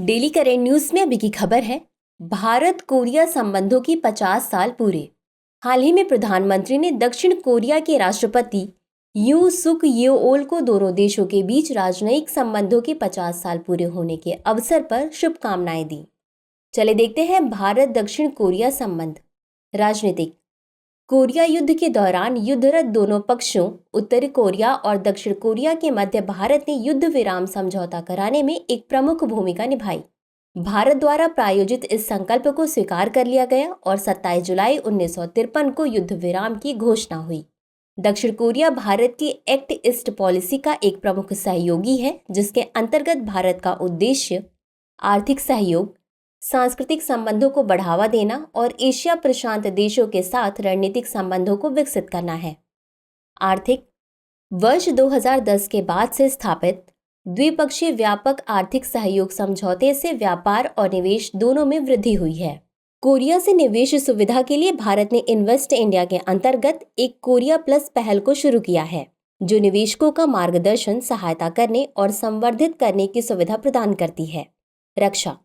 Daily current news में अभी की खबर है। भारत कोरिया संबंधों की 50 साल पूरे। हाल ही में प्रधानमंत्री ने दक्षिण कोरिया के राष्ट्रपति यू सुक येओल को दोनों देशों के बीच राजनयिक संबंधों के 50 साल पूरे होने के अवसर पर शुभकामनाएं दी। चले देखते हैं भारत दक्षिण कोरिया संबंध। राजनीतिक। कोरिया युद्ध के दौरान युद्धरत दोनों पक्षों उत्तरी कोरिया और दक्षिण कोरिया के मध्य भारत ने युद्ध विराम समझौता कराने में एक प्रमुख भूमिका निभाई। भारत द्वारा प्रायोजित इस संकल्प को स्वीकार कर लिया गया और 27 जुलाई 1953 को युद्ध विराम की घोषणा हुई। दक्षिण कोरिया भारत की एक्ट ईस्ट पॉलिसी का एक प्रमुख सहयोगी है, जिसके अंतर्गत भारत का उद्देश्य आर्थिक सहयोग, सांस्कृतिक संबंधों को बढ़ावा देना और एशिया प्रशांत देशों के साथ रणनीतिक संबंधों को विकसित करना है। आर्थिक। वर्ष 2010 के बाद से स्थापित द्विपक्षीय व्यापक आर्थिक सहयोग समझौते से व्यापार और निवेश दोनों में वृद्धि हुई है। कोरिया से निवेश सुविधा के लिए भारत ने इन्वेस्ट इंडिया के अंतर्गत एक कोरिया प्लस पहल को शुरू किया है, जो निवेशकों का मार्गदर्शन, सहायता करने और संवर्धित करने की सुविधा प्रदान करती है। रक्षा।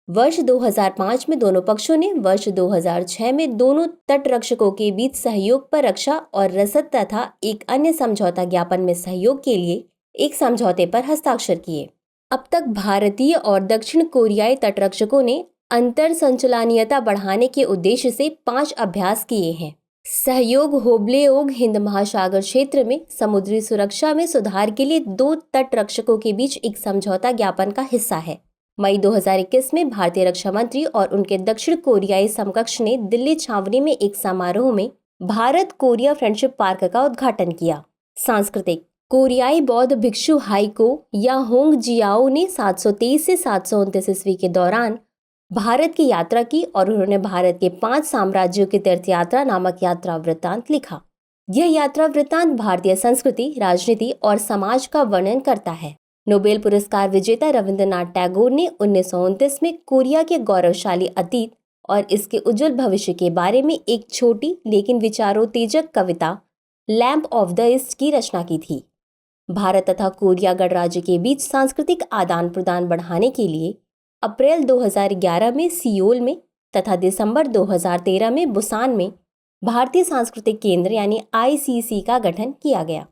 वर्ष 2005 में दोनों पक्षों ने वर्ष 2006 में दोनों तटरक्षकों के बीच सहयोग पर रक्षा और रसद तथा एक अन्य समझौता ज्ञापन में सहयोग के लिए एक समझौते पर हस्ताक्षर किए। अब तक भारतीय और दक्षिण कोरियाई तटरक्षकों ने अंतर संचलनीयता बढ़ाने के उद्देश्य से 5 अभ्यास किए हैं। सहयोग होबलेओग हिंद महासागर क्षेत्र में समुद्री सुरक्षा में सुधार के लिए 2 तटरक्षकों के बीच एक समझौता ज्ञापन का हिस्सा है। मई 2021 में भारतीय रक्षा मंत्री और उनके दक्षिण कोरियाई समकक्ष ने दिल्ली छावनी में एक समारोह में भारत कोरिया फ्रेंडशिप पार्क का उद्घाटन किया। सांस्कृतिक। कोरियाई बौद्ध भिक्षु हाइको या होंग जियाओ ने 723 से 729 ईस्वी के दौरान भारत की यात्रा की और उन्होंने भारत के 5 साम्राज्यों की तीर्थ यात्रा नामक यात्रा वृत्तांत लिखा। यह यात्रा वृत्तांत भारतीय संस्कृति, राजनीति और समाज का वर्णन करता है। नोबेल पुरस्कार विजेता रविंद्रनाथ टैगोर ने 1929 में कोरिया के गौरवशाली अतीत और इसके उज्जवल भविष्य के बारे में एक छोटी लेकिन विचारोत्तेजक कविता लैम्प ऑफ द ईस्ट की रचना की थी। भारत तथा कोरिया गणराज्य के बीच सांस्कृतिक आदान प्रदान बढ़ाने के लिए अप्रैल 2011 में सियोल में तथा दिसंबर 2013 में बुसान में भारतीय सांस्कृतिक केंद्र यानी ICC का गठन किया गया।